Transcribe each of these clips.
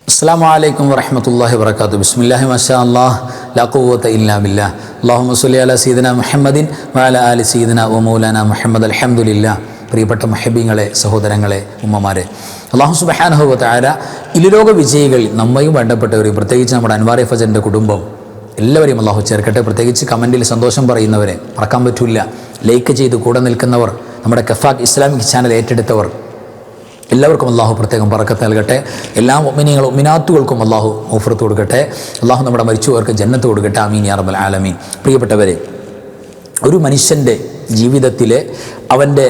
അസ്സലാമു അലൈക്കും വറഹ്മത്തുള്ളാഹി വബറകാതുഹു. ബിസ്മില്ലാഹി മാഷാ അല്ലാഹ് ലാ ഖുവത ഇല്ലാ ബില്ലാഹ്. അല്ലാഹുമ്മ സ്വല്ലി അലാ സയ്യിദിനാ മുഹമ്മദിൻ വഅലാ ആലി സയ്യിദിനാ വമൗലാനാ മുഹമ്മദ്. അൽഹംദുലില്ലാഹ്. പ്രിയപ്പെട്ട മുഹബ്ബീങ്ങളെ, സഹോദരങ്ങളെ, ഉമ്മമാരെ, അല്ലാഹു സുബ്ഹാനഹു വ തആല ഇലുലോക വിജയികൾ നമ്മയും വേണ്ടപ്പെട്ടവർ, പ്രത്യേകിച്ച് നമ്മുടെ അൻവാർ ഫജറിൻ്റെ കുടുംബം എല്ലാവരെയും അല്ലാഹു ചേർക്കട്ടെ. പ്രത്യേകിച്ച് കമൻറ്റിൽ സന്തോഷം പറയുന്നവരെ മറക്കാൻ പറ്റില്ല. ലൈക്ക് ചെയ്ത് കൂടെ നിൽക്കുന്നവർ, നമ്മുടെ കഫാക്ക് ഇസ്ലാമിക് ചാനൽ ഏറ്റെടുത്തവർ, എല്ലാവർക്കും അല്ലാഹു പ്രത്യേകം ബറക്കത്ത് നൽകട്ടെ. എല്ലാ മുഅ്മിനീങ്ങളും മുഅ്മിനാത്തുകൾക്കും അല്ലാഹു മഗ്ഫിറത്ത് കൊടുക്കട്ടെ. അല്ലാഹു നമ്മുടെ മരിച്ചവർക്ക് ജന്നത്ത് കൊടുക്കട്ടെ. ആമീൻ യാ റബ്ബൽ ആലമീൻ. പ്രിയപ്പെട്ടവരെ, ഒരു മനുഷ്യൻ്റെ ജീവിതത്തിലെ അവൻ്റെ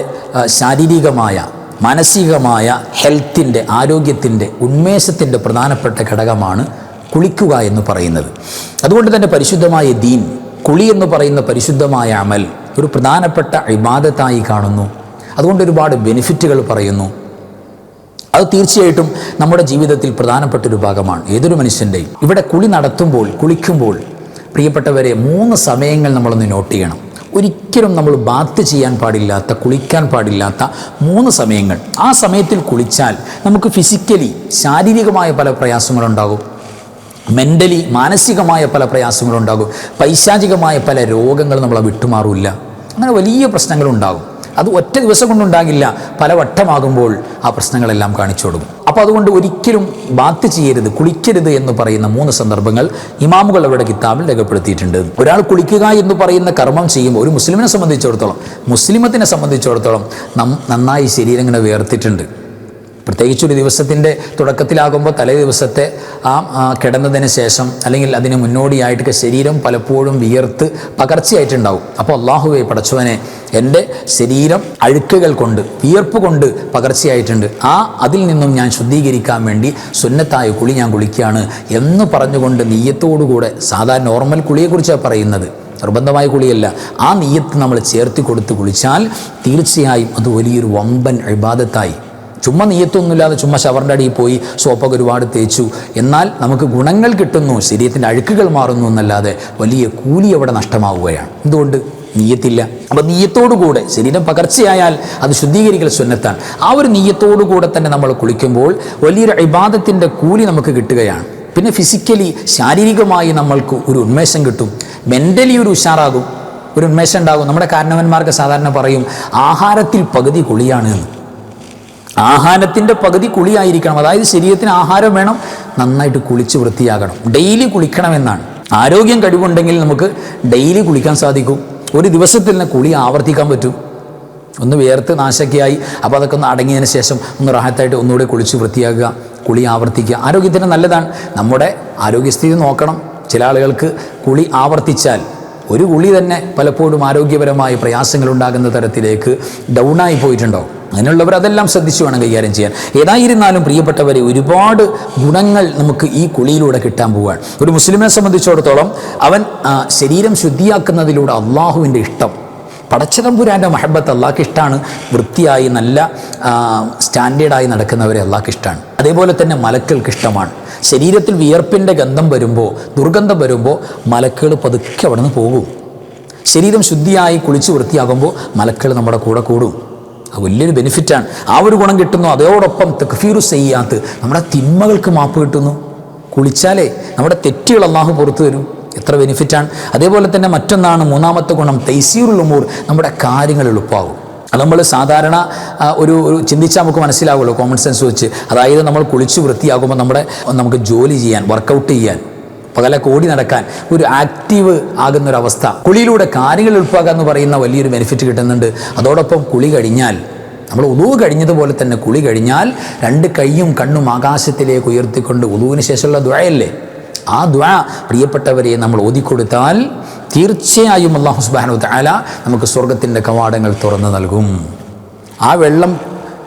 ശാരീരികമായ മാനസികമായ ഹെൽത്തിൻ്റെ, ആരോഗ്യത്തിൻ്റെ, ഉന്മേഷത്തിൻ്റെ പ്രധാനപ്പെട്ട ഘടകമാണ് കുളിക്കുക എന്ന് പറയുന്നത്. അതുകൊണ്ട് തന്നെ പരിശുദ്ധമായ ദീൻ കുളി എന്ന് പറയുന്ന പരിശുദ്ധമായ അമൽ ഒരു പ്രധാനപ്പെട്ട ഇബാദത്തായി കാണുന്നു. അതുകൊണ്ട് ഒരുപാട് ബെനിഫിറ്റുകൾ പറയുന്നു. അത് തീർച്ചയായിട്ടും നമ്മുടെ ജീവിതത്തിൽ പ്രധാനപ്പെട്ടൊരു ഭാഗമാണ് ഏതൊരു മനുഷ്യൻ്റെയും. ഇവിടെ കുളി നടത്തുമ്പോൾ, കുളിക്കുമ്പോൾ പ്രിയപ്പെട്ടവരെ 3 സമയങ്ങൾ നമ്മളൊന്ന് നോട്ട് ചെയ്യണം. ഒരിക്കലും നമ്മൾ ബാത്ത് ചെയ്യാൻ പാടില്ലാത്ത, കുളിക്കാൻ പാടില്ലാത്ത 3 സമയങ്ങൾ. ആ സമയത്തിൽ കുളിച്ചാൽ നമുക്ക് ഫിസിക്കലി ശാരീരികമായ പല പ്രയാസങ്ങളുണ്ടാകും, മെൻ്റലി മാനസികമായ പല പ്രയാസങ്ങളുണ്ടാകും, പൈശാചികമായ പല രോഗങ്ങൾ നമ്മളെ വിട്ടുമാറില്ല. അങ്ങനെ വലിയ പ്രശ്നങ്ങളുണ്ടാകും. അത് ഒറ്റ ദിവസം കൊണ്ടുണ്ടാകില്ല, പല വട്ടമാകുമ്പോൾ ആ പ്രശ്നങ്ങളെല്ലാം കാണിച്ചു കൊടുക്കും. അപ്പോൾ അതുകൊണ്ട് ഒരിക്കലും ബാത്ത് ചെയ്യരുത്, കുളിക്കരുത് എന്ന് പറയുന്ന 3 സന്ദർഭങ്ങൾ ഇമാമുകൾ അവരുടെ കിതാബിൽ രേഖപ്പെടുത്തിയിട്ടുണ്ട്. ഒരാൾ കുളിക്കുക എന്ന് പറയുന്ന കർമ്മം ചെയ്യുമ്പോൾ ഒരു മുസ്ലിമിനെ സംബന്ധിച്ചിടത്തോളം, മുസ്ലിമത്തിനെ സംബന്ധിച്ചിടത്തോളം നന്നായി ശരീരം ഇങ്ങനെ വേർത്തിട്ടുണ്ട്. പ്രത്യേകിച്ചൊരു ദിവസത്തിൻ്റെ തുടക്കത്തിലാകുമ്പോൾ തലേ ദിവസത്തെ കിടന്നതിന് ശേഷം അല്ലെങ്കിൽ അതിന് മുന്നോടിയായിട്ടൊക്കെ ശരീരം പലപ്പോഴും വിയർത്ത് പകർച്ചയായിട്ടുണ്ടാവും. അപ്പോൾ അല്ലാഹുവേ പടച്ചവനെ, എൻ്റെ ശരീരം അഴുക്കുകൾ കൊണ്ട്, വിയർപ്പ് കൊണ്ട് പകർച്ചയായിട്ടുണ്ട്, അതിൽ നിന്നും ഞാൻ ശുദ്ധീകരിക്കാൻ വേണ്ടി സുന്നത്തായ കുളി ഞാൻ കുളിക്കുകയാണ് എന്ന് പറഞ്ഞുകൊണ്ട് നിയ്യത്തോടുകൂടെ, സാധാരണ നോർമൽ കുളിയെക്കുറിച്ചാണ് പറയുന്നത്, നിർബന്ധമായ കുളിയല്ല, ആ നിയ്യത്ത് നമ്മൾ ചേർത്തി കൊടുത്ത് കുളിച്ചാൽ തീർച്ചയായും അത് വലിയൊരു വമ്പൻ ഇബാദത്തായി. ചുമ്മാ നിയ്യത്തൊന്നുമില്ലാതെ ചുമ്മാ ഷവറിൻ്റെ അടിയിൽ പോയി സോപ്പൊക്കെ ഒരുപാട് തേച്ചു, എന്നാൽ നമുക്ക് ഗുണങ്ങൾ കിട്ടുന്നു, ശരീരത്തിൻ്റെ അഴുക്കുകൾ മാറുന്നു എന്നല്ലാതെ വലിയ കൂലി അവിടെ നഷ്ടമാവുകയാണ്. എന്തുകൊണ്ട്? നിയ്യത്തില്ല. അപ്പോൾ നിയ്യത്തോടുകൂടെ ശരീരം പകർച്ചയായാൽ അത് ശുദ്ധീകരിക്കൽ സുന്നത്താണ്. ആ ഒരു നിയ്യത്തോടുകൂടെ തന്നെ നമ്മൾ കുളിക്കുമ്പോൾ വലിയൊരു ഇബാദത്തിൻ്റെ കൂലി നമുക്ക് കിട്ടുകയാണ്. പിന്നെ ഫിസിക്കലി, ശാരീരികമായി നമ്മൾക്ക് ഒരു ഉന്മേഷം കിട്ടും, മെൻ്റലി ഒരു ഉഷാറാകും, ഒരു ഉന്മേഷം ഉണ്ടാകും. നമ്മുടെ കാരണവന്മാർക്ക് സാധാരണ പറയും ആഹാരത്തിൽ പകുതി കുളിയാണ് എന്ന്. ആഹാരത്തിൻ്റെ പകുതി കുളിയായിരിക്കണം. അതായത് ശരീരത്തിന് ആഹാരം വേണം, നന്നായിട്ട് കുളിച്ച് വൃത്തിയാകണം, ഡെയിലി കുളിക്കണമെന്നാണ്. ആരോഗ്യം കഴിവുണ്ടെങ്കിൽ നമുക്ക് ഡെയിലി കുളിക്കാൻ സാധിക്കും. ഒരു ദിവസത്തിൽ തന്നെ കുളി ആവർത്തിക്കാൻ പറ്റും. ഒന്ന് വിയർത്ത് നാശക്കിയായി, അപ്പോൾ അതൊക്കെ ഒന്ന് അടങ്ങിയതിന് ശേഷം ഒന്ന് റാഹത്തായിട്ട് ഒന്നുകൂടെ കുളിച്ച് വൃത്തിയാക്കുക, കുളി ആവർത്തിക്കുക. ആരോഗ്യത്തിന് നല്ലതാണ്. നമ്മുടെ ആരോഗ്യസ്ഥിതി നോക്കണം. ചില ആളുകൾക്ക് കുളി ആവർത്തിച്ചാൽ ഒരു കുളി തന്നെ പലപ്പോഴും ആരോഗ്യപരമായ പ്രയാസങ്ങൾ ഉണ്ടാകുന്ന തരത്തിലേക്ക് ഡൗണായി പോയിട്ടുണ്ടാവും. അങ്ങനെയുള്ളവർ അതെല്ലാം ശ്രദ്ധിച്ചു വേണം കൈകാര്യം ചെയ്യാൻ. ഏതായിരുന്നാലും പ്രിയപ്പെട്ടവരെ, ഒരുപാട് ഗുണങ്ങൾ നമുക്ക് ഈ കുളിയിലൂടെ കിട്ടാൻ പോവുകയാണ്. ഒരു മുസ്ലിമിനെ സംബന്ധിച്ചിടത്തോളം അവൻ ശരീരം ശുദ്ധിയാക്കുന്നതിലൂടെ അള്ളാഹുവിൻ്റെ ഇഷ്ടം, പടച്ചതമ്പുരാൻ്റെ മഹബത്ത് അള്ളാഹ്ക്ക് ഇഷ്ടമാണ്. വൃത്തിയായി നല്ല സ്റ്റാൻഡേർഡായി നടക്കുന്നവരെ അള്ളാഹ്ക്ക് ഇഷ്ടമാണ്. അതേപോലെ തന്നെ മലക്കുകൾക്ക് ഇഷ്ടമാണ്. ശരീരത്തിൽ വിയർപ്പിൻ്റെ ഗന്ധം വരുമ്പോൾ, ദുർഗന്ധം വരുമ്പോൾ മലക്കുകൾ പതുക്കെ അവിടെ നിന്ന് പോകും. ശരീരം ശുദ്ധിയായി കുളിച്ച് വൃത്തിയാകുമ്പോൾ മലക്കുകൾ നമ്മുടെ കൂടെ കൂടും. അത് വലിയൊരു ബെനിഫിറ്റാണ്. ആ ഒരു ഗുണം കിട്ടുന്നു. അതോടൊപ്പം തക്ഫീറു സയ്യാത്ത്, നമ്മുടെ തിന്മകൾക്ക് മാപ്പ് കിട്ടുന്നു. കുളിച്ചാലേ നമ്മുടെ തെറ്റുകൾ അല്ലാഹു പുറത്തു തരും. എത്ര ബെനിഫിറ്റാണ്. അതേപോലെ തന്നെ മറ്റൊന്നാണ്, 3ാമത്തെ ഗുണം തൈസീറുൽ ഉമൂർ, നമ്മുടെ കാര്യങ്ങൾ എളുപ്പമാകും. അത് നമ്മൾ സാധാരണ ഒരു ചിന്തിച്ചാൽ നമുക്ക് മനസ്സിലാവുമല്ലോ, കോമൺ സെൻസ് വെച്ച്. അതായത് നമ്മൾ കുളിച്ച് വൃത്തിയാകുമ്പോൾ നമുക്ക് ജോലി ചെയ്യാൻ, വർക്കൗട്ട് ചെയ്യാൻ, പകലൊക്കെ ഓടി നടക്കാൻ ഒരു ആക്റ്റീവ് ആകുന്നൊരവസ്ഥ, കുളിയിലൂടെ കാര്യങ്ങൾ എളുപ്പമാക്കുക എന്ന് പറയുന്ന വലിയൊരു ബെനിഫിറ്റ് കിട്ടുന്നുണ്ട്. അതോടൊപ്പം കുളി കഴിഞ്ഞാൽ, നമ്മൾ ഉളൂ കഴിഞ്ഞതുപോലെ തന്നെ കുളി കഴിഞ്ഞാൽ 2 കൈയും കണ്ണും ആകാശത്തിലേക്ക് ഉയർത്തിക്കൊണ്ട് ഉളൂവിന് ശേഷമുള്ള ദുആയല്ലേ, ആ ദുആ പ്രിയപ്പെട്ടവരെ നമ്മൾ ഓതിക്കൊടുത്താൽ തീർച്ചയായും അല്ലാഹു സുബ്ഹാനഹു വ തആല നമുക്ക് സ്വർഗത്തിൻ്റെ കവാടങ്ങൾ തുറന്നു നൽകും. ആ വെള്ളം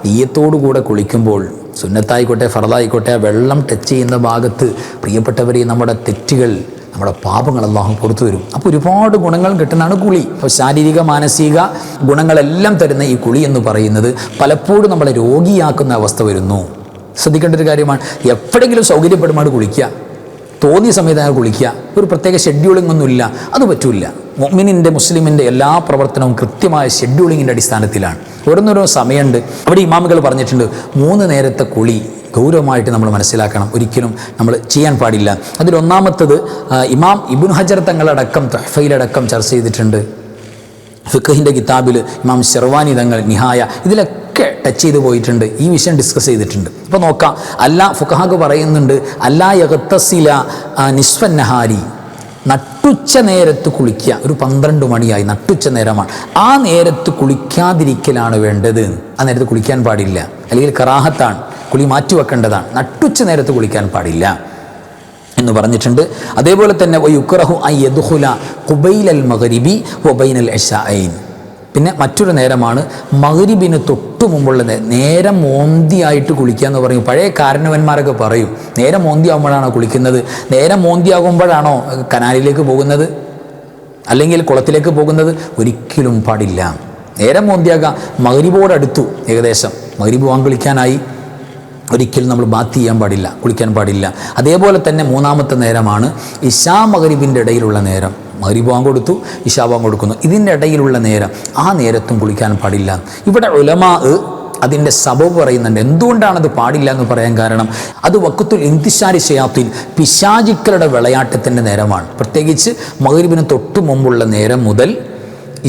നിയ്യത്തോടുകൂടെ കുളിക്കുമ്പോൾ, സുന്നത്തായിക്കോട്ടെ ഫർളായിക്കോട്ടെ, ആ വെള്ളം ടച്ച് ചെയ്യുന്ന ഭാഗത്ത് പ്രിയപ്പെട്ടവരെ നമ്മുടെ തെറ്റുകൾ, നമ്മുടെ പാപങ്ങൾ അല്ലാഹു പുറത്തു വരും. അപ്പോൾ ഒരുപാട് ഗുണങ്ങൾ കിട്ടുന്നതാണ് കുളി. അപ്പോൾ ശാരീരിക മാനസിക ഗുണങ്ങളെല്ലാം തരുന്ന ഈ കുളി എന്ന് പറയുന്നത് പലപ്പോഴും നമ്മളെ രോഗിയാക്കുന്ന അവസ്ഥ വരുന്നു. ശ്രദ്ധിക്കേണ്ട ഒരു കാര്യമാണ്. എപ്പോഴെങ്കിലും സൗകര്യപ്പെടുമ്പോൾ കുളിക്കുക, തോന്നിയ സമയത്ത് കുളിക്കുക, ഒരു പ്രത്യേക ഷെഡ്യൂളിംഗ് ഒന്നുമില്ല, അത് പറ്റില്ല. മുഅ്മിനിൻ്റെ, മുസ്ലിമിൻ്റെ എല്ലാ പ്രവർത്തനവും കൃത്യമായ ഷെഡ്യൂളിങ്ങിൻ്റെ അടിസ്ഥാനത്തിലാണ്. ഓരോന്നോരോ സമയമുണ്ട്. അവിടെ ഇമാമുകൾ പറഞ്ഞിട്ടുണ്ട് 3 നേരത്തെ കുളി ഗൗരവമായിട്ട് നമ്മൾ മനസ്സിലാക്കണം, ഒരിക്കലും നമ്മൾ ചെയ്യാൻ പാടില്ല. അതിലൊന്നാമത്തത് ഇമാം ഇബ്നു ഹജർ തങ്ങളടക്കം തുഹ്ഫയിലടക്കം ചർച്ച ചെയ്തിട്ടുണ്ട്. ഫിഖഹിൻ്റെ കിതാബിൽ ഇമാം ശർവാനി തങ്ങൾ നിഹായ ഇതിലൊക്കെ ടച്ച് ചെയ്ത് പോയിട്ടുണ്ട്, ഈ വിഷയം ഡിസ്കസ് ചെയ്തിട്ടുണ്ട്. അപ്പോൾ നോക്കാം, ഫുഖഹാക്ക് പറയുന്നുണ്ട് അല്ലാ യഗ്തസില നിസ്ഫൻ നഹാരി, നട്ടുച്ച നേരത്ത് കുളിക്കുക. ഒരു 12 മണിയായി, നട്ടുച്ച നേരമാണ്, ആ നേരത്ത് കുളിക്കാതിരിക്കലാണ് വേണ്ടത്. ആ നേരത്ത് കുളിക്കാൻ പാടില്ല, അല്ലെങ്കിൽ കറാഹത്താണ്, കുളി മാറ്റിവെക്കേണ്ടതാണ്. നട്ടുച്ച നേരത്ത് കുളിക്കാൻ പാടില്ല എന്ന് പറഞ്ഞിട്ടുണ്ട്. അതേപോലെ തന്നെ വയുക്റഹു അൻ യദ്ഖുല ഖുബൈലൽ മഗ്രിബി വബൈനൽ ഇശാഅൈൻ. പിന്നെ മറ്റൊരു നേരമാണ് മഗ്രിബിന് തൊട്ടു മുമ്പുള്ള നേരം മോന്തിയായിട്ട് കുളിക്കുക എന്ന് പറയും. പഴയ കാരണവന്മാരൊക്കെ പറയും നേരം മോന്തിയാകുമ്പോഴാണോ കുളിക്കുന്നത്, നേരം മോന്തിയാകുമ്പോഴാണോ കനാലിലേക്ക് പോകുന്നത് അല്ലെങ്കിൽ കുളത്തിലേക്ക് പോകുന്നത്? ഒരിക്കലും പാടില്ല. നേരം മോന്തിയാകാം, മഗ്രിബോടടുത്തു, ഏകദേശം മഗ്രിബ് വാങ്കുളിക്കാനായി, ഒരിക്കലും നമ്മൾ ബാത്ത് ചെയ്യാൻ പാടില്ല, കുളിക്കാൻ പാടില്ല. അതേപോലെ തന്നെ 3-ാമത്തെ നേരമാണ് ഇശാ മഗ്രിബിൻ്റെ ഇടയിലുള്ള നേരം. മഗ്രിബ് വാങ്ക് കൊടുത്തു, ഇശാ വാങ്ക് കൊടുക്കുന്നു, ഇതിൻ്റെ ഇടയിലുള്ള നേരം, ആ നേരത്തും കുളിക്കാൻ പാടില്ല. ഇവിടെ ഉലമാ അതിൻ്റെ സബബ് പറയുന്നുണ്ട്, എന്തുകൊണ്ടാണത് പാടില്ല എന്ന് പറയാൻ കാരണം അത് വഖ്തുൽ ഇന്തിശാരി ശയാത്തീൻ, പിശാചുക്കളുടെ വിളയാട്ടത്തിൻ്റെ നേരമാണ്. പ്രത്യേകിച്ച് മഗ്രിബിന് തൊട്ടു മുമ്പുള്ള നേരം മുതൽ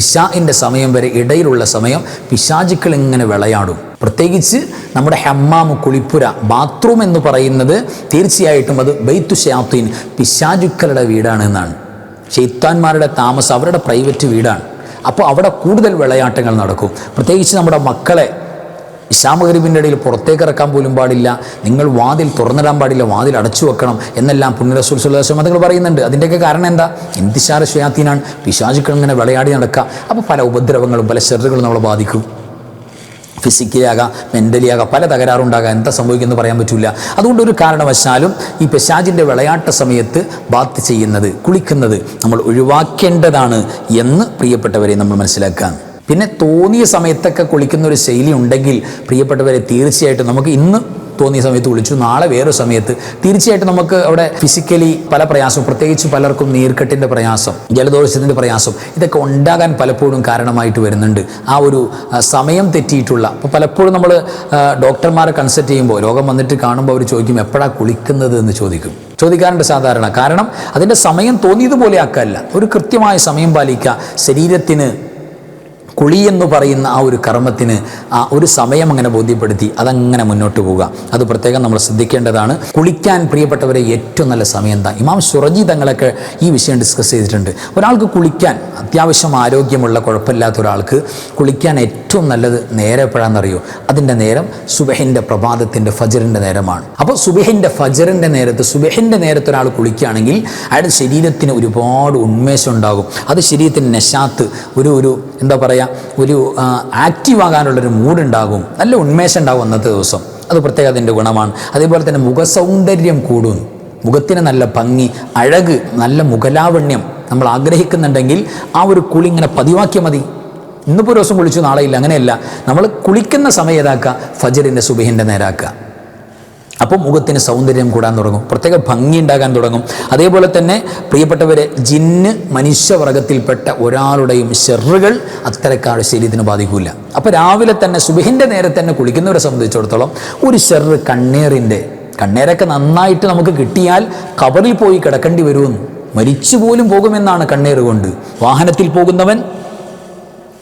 ഇശാഇൻ്റെ സമയം വരെ ഇടയിലുള്ള സമയം പിശാചുക്കൾ ഇങ്ങനെ വിളയാടും. പ്രത്യേകിച്ച് നമ്മുടെ ഹമ്മാമ്, കുളിപ്പുര, ബാത്റൂം എന്ന് പറയുന്നത് തീർച്ചയായിട്ടും അത് ബൈത്തു ശയാത്തീൻ, പിശാചുക്കളുടെ വീടാണ് എന്നാണ്. ശൈത്താന്മാരുടെ താമസം, അവരുടെ പ്രൈവറ്റ് വീടാണ്. അപ്പോൾ അവിടെ കൂടുതൽ വിളയാട്ടങ്ങൾ നടക്കും. പ്രത്യേകിച്ച് നമ്മുടെ മക്കളെ ഇശാ മഗ്രിബിൻ്റെ ഇടയിൽ പുറത്തേക്ക് ഇറക്കാൻ പോലും പാടില്ല, നിങ്ങൾ വാതിൽ തുറന്നിടാൻ പാടില്ല, വാതിൽ അടച്ചു വെക്കണം എന്നെല്ലാം പുണ്യ റസൂൽ സ്വല്ലല്ലാഹു അലൈഹി വസല്ലം തങ്ങൾ പറയുന്നുണ്ട്. അതിൻ്റെയൊക്കെ കാരണം എന്താ? ഇന്തിശാര ശയാത്തീനാണ്, പിശാചുക്കൾ ഇങ്ങനെ വിളയാടി നടക്കുക. അപ്പോൾ പല ഉപദ്രവങ്ങളും പല ഷർറുകളും നമ്മളെ ബാധിക്കും. ഫിസിക്കലി ആകാം, മെൻ്റലി ആകാം, പല തകരാറുണ്ടാകാം. എന്താ സംഭവിക്കുമെന്ന് പറയാൻ പറ്റില്ല. അതുകൊണ്ട് ഒരു കാരണവശാലും ഈ പിശാചിൻ്റെ വിളയാട്ട സമയത്ത് ബാത്ത് ചെയ്യുന്നത്, കുളിക്കുന്നത് നമ്മൾ ഒഴിവാക്കേണ്ടതാണ് എന്ന് പ്രിയപ്പെട്ടവരെ നമ്മൾ മനസ്സിലാക്കാം. പിന്നെ തോന്നിയ സമയത്തൊക്കെ കുളിക്കുന്ന ഒരു ശൈലി ഉണ്ടെങ്കിൽ പ്രിയപ്പെട്ടവരെ തീർച്ചയായിട്ടും നമുക്ക് ഇന്ന് തോന്നിയ സമയത്ത് കുളിച്ചു, നാളെ വേറൊരു സമയത്ത് തീർച്ചയായിട്ടും നമുക്ക് അവിടെ ഫിസിക്കലി പല പ്രയാസവും, പ്രത്യേകിച്ച് പലർക്കും നീർക്കെട്ടിൻ്റെ പ്രയാസം, ജലദോഷത്തിൻ്റെ പ്രയാസം, ഇതൊക്കെ ഉണ്ടാകാൻ പലപ്പോഴും കാരണമായിട്ട് വരുന്നുണ്ട്. ആ ഒരു സമയം തെറ്റിയിട്ടുള്ള, അപ്പോൾ പലപ്പോഴും നമ്മൾ ഡോക്ടർമാരെ കൺസൾട്ട് ചെയ്യുമ്പോൾ രോഗം വന്നിട്ട് കാണുമ്പോൾ അവർ ചോദിക്കും എപ്പോഴാണ് കുളിക്കുന്നത് എന്ന് ചോദിക്കാറുണ്ട് സാധാരണ. കാരണം അതിൻ്റെ സമയം തോന്നിയതുപോലെ ആക്കാനല്ല, ഒരു കൃത്യമായ സമയം പാലിക്കുക. ശരീരത്തിന് കുളി എന്ന് പറയുന്ന ആ ഒരു കർമ്മത്തിന് ആ ഒരു സമയം അങ്ങനെ ബോധ്യപ്പെടുത്തി അതങ്ങനെ മുന്നോട്ട് പോവുക, അത് പ്രത്യേകം നമ്മൾ ശ്രദ്ധിക്കേണ്ടതാണ്. കുളിക്കാൻ പ്രിയപ്പെട്ടവരെ ഏറ്റവും നല്ല സമയം എന്താ? ഇമാം ശുറജി തങ്ങളൊക്കെ ഈ വിഷയം ഡിസ്കസ് ചെയ്തിട്ടുണ്ട്. ഒരാൾക്ക് കുളിക്കാൻ, അത്യാവശ്യം ആരോഗ്യമുള്ള കുഴപ്പമില്ലാത്ത ഒരാൾക്ക് കുളിക്കാൻ ഏറ്റവും നല്ലത് നേരെ എപ്പോഴാണെന്നറിയോ? അതിൻ്റെ നേരം സുബഹിൻ്റെ പ്രഭാതത്തിൻ്റെ ഫജറിൻ്റെ നേരമാണ്. അപ്പോൾ സുബഹിൻ്റെ ഫജറിൻ്റെ നേരത്ത്, സുബഹിൻ്റെ നേരത്ത് ഒരാൾ കുളിക്കുകയാണെങ്കിൽ അയാളുടെ ശരീരത്തിന് ഒരുപാട് ഉന്മേഷം ഉണ്ടാകും. അത് ശരീരത്തിന് നശാത്ത്, ഒരു എന്താ പറയുക, ഒരു ആക്റ്റീവ് ആകാനുള്ളൊരു മൂഡുണ്ടാകും, നല്ല ഉന്മേഷം ഉണ്ടാകും അന്നത്തെ ദിവസം. അത് പ്രത്യേകം അതിൻ്റെ ഗുണമാണ്. അതേപോലെ തന്നെ മുഖസൗന്ദര്യം കൂടും, മുഖത്തിന് നല്ല ഭംഗി, അഴക്, നല്ല മുഖലാവണ്യം നമ്മൾ ആഗ്രഹിക്കുന്നുണ്ടെങ്കിൽ ആ ഒരു കുളി ഇങ്ങനെ പതിവാക്കിയാൽ മതി. ഇന്നിപ്പോൾ ഒരു ദിവസം കുളിച്ചു നാളെ ഇല്ല, അങ്ങനെയല്ല. നമ്മൾ കുളിക്കുന്ന സമയം ഏതാക്കുക? ഫജറിൻ്റെ സുബഹിൻ്റെ നേരാക്കുക. അപ്പോൾ മുഖത്തിന് സൗന്ദര്യം കൂടാൻ തുടങ്ങും, പ്രത്യേക ഭംഗി ഉണ്ടാകാൻ തുടങ്ങും. അതേപോലെ തന്നെ പ്രിയപ്പെട്ടവരെ, ജിന്ന് മനുഷ്യവർഗത്തിൽപ്പെട്ട ഒരാളുടെയും ഷെറുകൾ അത്തരക്കാരുടെ ശരീരത്തിന് ബാധിക്കില്ല. അപ്പോൾ രാവിലെ തന്നെ സുബഹിൻ്റെ നേരെ തന്നെ കുളിക്കുന്നവരെ സംബന്ധിച്ചിടത്തോളം ഒരു ഷെറ് കണ്ണേരൊക്കെ നന്നായിട്ട് നമുക്ക് കിട്ടിയാൽ ഖബറിൽ പോയി കിടക്കേണ്ടി വരുമെന്ന്, മരിച്ചു പോലും പോകുമെന്നാണ് കണ്ണേറ് കൊണ്ട്. വാഹനത്തിൽ പോകുന്നവൻ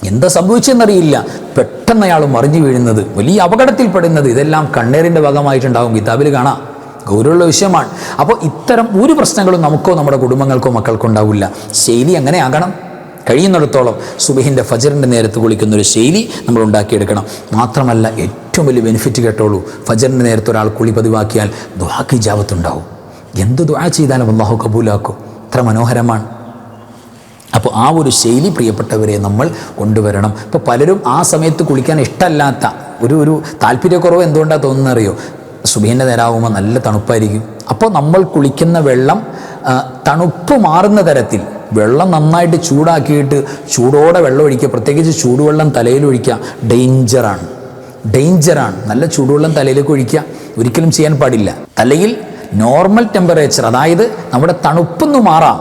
എന്താ സംഭവിച്ചെന്നറിയില്ല, പെട്ടെന്ന് അയാൾ മറിഞ്ഞു വീഴുന്നത്, വലിയ അപകടത്തിൽപ്പെടുന്നത്, ഇതെല്ലാം കണ്ണേറിൻ്റെ ഭാഗമായിട്ടുണ്ടാകും. കിതാബിൽ കാണാം, ഗൗരവമുള്ള വിഷയമാണ്. അപ്പോൾ ഇത്തരം ഒരു പ്രശ്നങ്ങളും നമുക്കോ നമ്മുടെ കുടുംബങ്ങൾക്കോ മക്കൾക്കോ ഉണ്ടാവില്ല. ശൈലി എങ്ങനെ ആകണം? കഴിയുന്നിടത്തോളം സുബഹിൻ്റെ ഫജറിൻ്റെ നേരത്ത് കുളിക്കുന്നൊരു ശൈലി നമ്മൾ ഉണ്ടാക്കിയെടുക്കണം. മാത്രമല്ല ഏറ്റവും വലിയ ബെനിഫിറ്റ് കേട്ടോളൂ, ഫജറിൻ്റെ നേരത്ത് ഒരാൾ കുളി പതിവാക്കിയാൽ ദുആക്ക് ഇജാബത്തുണ്ടാവും. എന്ത് ദുആ ചെയ്താലും അല്ലാഹു കബൂലാക്കും. അത്ര മനോഹരമാണ്. അപ്പോൾ ആ ഒരു ശൈലി പ്രിയപ്പെട്ടവരെ നമ്മൾ കൊണ്ടുവരണം. ഇപ്പോൾ പലരും ആ സമയത്ത് കുളിക്കാൻ ഇഷ്ടമല്ലാത്ത ഒരു താല്പര്യക്കുറവ് എന്തുകൊണ്ടാണ് തോന്നുന്നറിയോ? സുബഹിൻ്റെ നേരമാകുമ്പോൾ നല്ല തണുപ്പായിരിക്കും. അപ്പോൾ നമ്മൾ കുളിക്കുന്ന വെള്ളം തണുപ്പ് മാറുന്ന തരത്തിൽ വെള്ളം നന്നായിട്ട് ചൂടാക്കിയിട്ട് ചൂടോടെ വെള്ളം ഒഴിക്കുക. പ്രത്യേകിച്ച് ചൂടുവെള്ളം തലയിൽ ഒഴിക്കുക ഡേഞ്ചറാണ്. നല്ല ചൂടുവെള്ളം തലയിലേക്ക് ഒഴിക്കുക ഒരിക്കലും ചെയ്യാൻ പാടില്ല. തലയിൽ നോർമൽ ടെമ്പറേച്ചർ, അതായത് നമ്മുടെ തണുപ്പൊന്ന് മാറാം,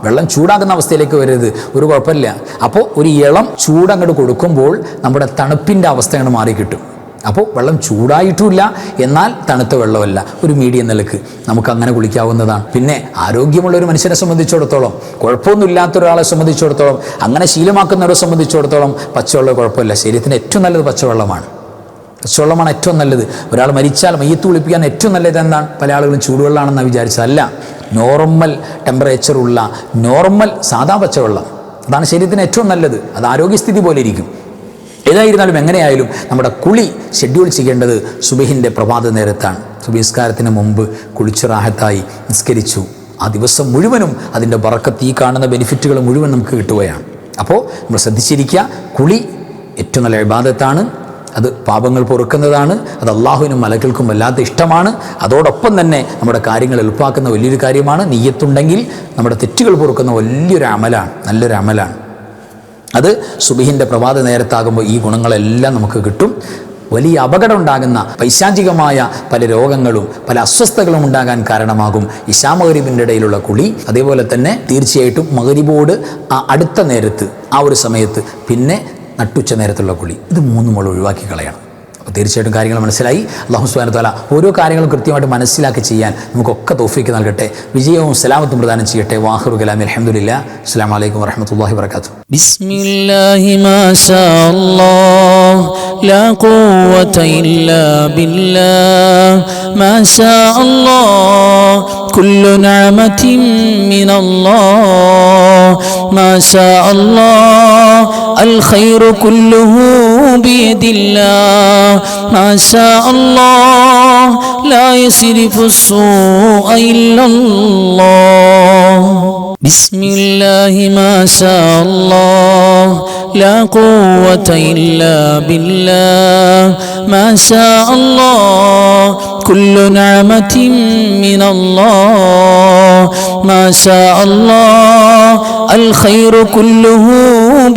വെള്ളം ചൂടാകുന്ന അവസ്ഥയിലേക്ക് വരരുത്, ഒരു കുഴപ്പമില്ല. അപ്പോൾ ഒരു ഇളം ചൂടങ്ങോട്ട് കൊടുക്കുമ്പോൾ നമ്മുടെ തണുപ്പിൻ്റെ അവസ്ഥയാണ് മാറി കിട്ടും. അപ്പോൾ വെള്ളം ചൂടായിട്ടുമില്ല എന്നാൽ തണുത്ത വെള്ളമല്ല, ഒരു മീഡിയം നിലക്ക് നമുക്ക് അങ്ങനെ കുളിക്കാവുന്നതാണ്. പിന്നെ ആരോഗ്യമുള്ള ഒരു മനുഷ്യനെ സംബന്ധിച്ചിടത്തോളം, കുഴപ്പമൊന്നുമില്ലാത്ത ഒരാളെ സംബന്ധിച്ചിടത്തോളം, അങ്ങനെ ശീലമാക്കുന്നവരെ സംബന്ധിച്ചിടത്തോളം പച്ചവെള്ളം കുഴപ്പമില്ല. ശരീരത്തിന് ഏറ്റവും നല്ലത് പച്ചവെള്ളമാണ്. പച്ചവെള്ളമാണ് ഏറ്റവും നല്ലത്. ഒരാൾ മരിച്ചാൽ മയ്യത്ത് കുളിപ്പിക്കാൻ ഏറ്റവും നല്ലത് എന്താണ്? പല ആളുകളും ചൂടുവെള്ളമാണെന്ന് വിചാരിച്ചതല്ല, നോർമൽ ടെമ്പറേച്ചറുള്ള നോർമൽ സാധാ പച്ചവെള്ളം, അതാണ് ശരീരത്തിന് ഏറ്റവും നല്ലത്. അത് ആരോഗ്യസ്ഥിതി പോലെ ഇരിക്കും. ഏതായിരുന്നാലും എങ്ങനെയായാലും നമ്മുടെ കുളി ഷെഡ്യൂൾ ചെയ്യേണ്ടത് സുബഹിൻ്റെ പ്രഭാത നേരത്താണ്. സുബഹിസ്കാരത്തിന് മുമ്പ് കുളിച്ച് റാഹത്തായി നിസ്കരിച്ചു, ആ ദിവസം മുഴുവനും അതിൻ്റെ ബറക്കത്ത്, ഈ കാണുന്ന ബെനിഫിറ്റുകൾ മുഴുവൻ നമുക്ക് കിട്ടുകയാണ്. അപ്പോൾ നമ്മൾ ശ്രദ്ധിച്ചിരിക്കുക, കുളി ഏറ്റവും നല്ല ഇബാദത്താണ്. അത് പാപങ്ങൾ പൊറുക്കുന്നതാണ്. അത് അള്ളാഹുവിനും മലക്കൾക്കും വല്ലാത്ത ഇഷ്ടമാണ്. അതോടൊപ്പം തന്നെ നമ്മുടെ കാര്യങ്ങൾ എളുപ്പമാക്കുന്ന വലിയൊരു കാര്യമാണ്. നിയ്യത്തുണ്ടെങ്കിൽ നമ്മുടെ തെറ്റുകൾ പൊറുക്കുന്ന വലിയൊരു അമലാണ്, നല്ലൊരു അമലാണ്. അത് സുബഹിൻ്റെ പ്രഭാത നേരത്താകുമ്പോൾ ഈ ഗുണങ്ങളെല്ലാം നമുക്ക് കിട്ടും. വലിയ അപകടം ഉണ്ടാകുന്ന പൈശാചികമായ പല രോഗങ്ങളും പല അസ്വസ്ഥതകളും ഉണ്ടാകാൻ കാരണമാകും ഇശാ മഗ്‌രിബിൻ്റെ ഇടയിലുള്ള കുളി. അതേപോലെ തന്നെ തീർച്ചയായിട്ടും മഗ്‌രിബോട് അടുത്ത നേരത്ത്, ആ ഒരു സമയത്ത്, പിന്നെ നട്ടുച്ച നേരത്തുള്ള കുളി, ഇത് മൂന്നും നമ്മൾ ഒഴിവാക്കി കളയണം. അപ്പോൾ തീർച്ചയായിട്ടും കാര്യങ്ങൾ മനസ്സിലായി. അല്ലാഹു സുബ്ഹാനഹു വ തആല ഓരോ കാര്യങ്ങളും കൃത്യമായിട്ട് മനസ്സിലാക്കി ചെയ്യാൻ നമുക്കൊക്കെ തൗഫീക്ക് നൽകട്ടെ, വിജയവും സലാമത്തും പ്രദാനം ചെയ്യട്ടെ. വാഹിറു കലാമി അൽഹംദുലില്ലാഹ്. അസ്സലാമു അലൈക്കും വറഹ്മത്തുള്ളാഹി വബറകാതുഹു. ബിസ്മില്ലാഹി മാ ശാ അല്ലാഹ് ലാ ഖുവത ഇല്ലാ ബില്ലാഹ് മാ ശാ അല്ലാഹ് കുല്ലു നിഅമതിൻ മിനല്ലാഹ് മാ ശാ അല്ലാഹ് അൽ ഖൈറു കുല്ലുഹു ബിയദില്ലാഹ് ما شاء الله لا يصرف السوء إلا الله بسم الله ما شاء الله لا قوة إلا بالله ما شاء الله كل نعمة من الله ما شاء الله الخير كله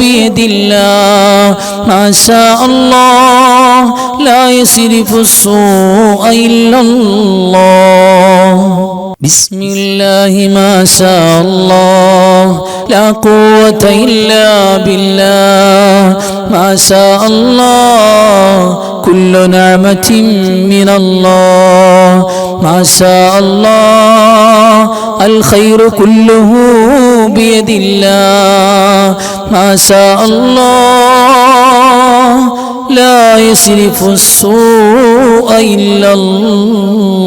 بيد الله ما شاء الله لا يصرف السوء إلا الله بسم الله ما شاء الله لا قوة إلا بالله ما شاء الله كل نعمة من الله ما شاء الله الخير كله بيد الله ما شاء الله لا يصرف السوء إلا الله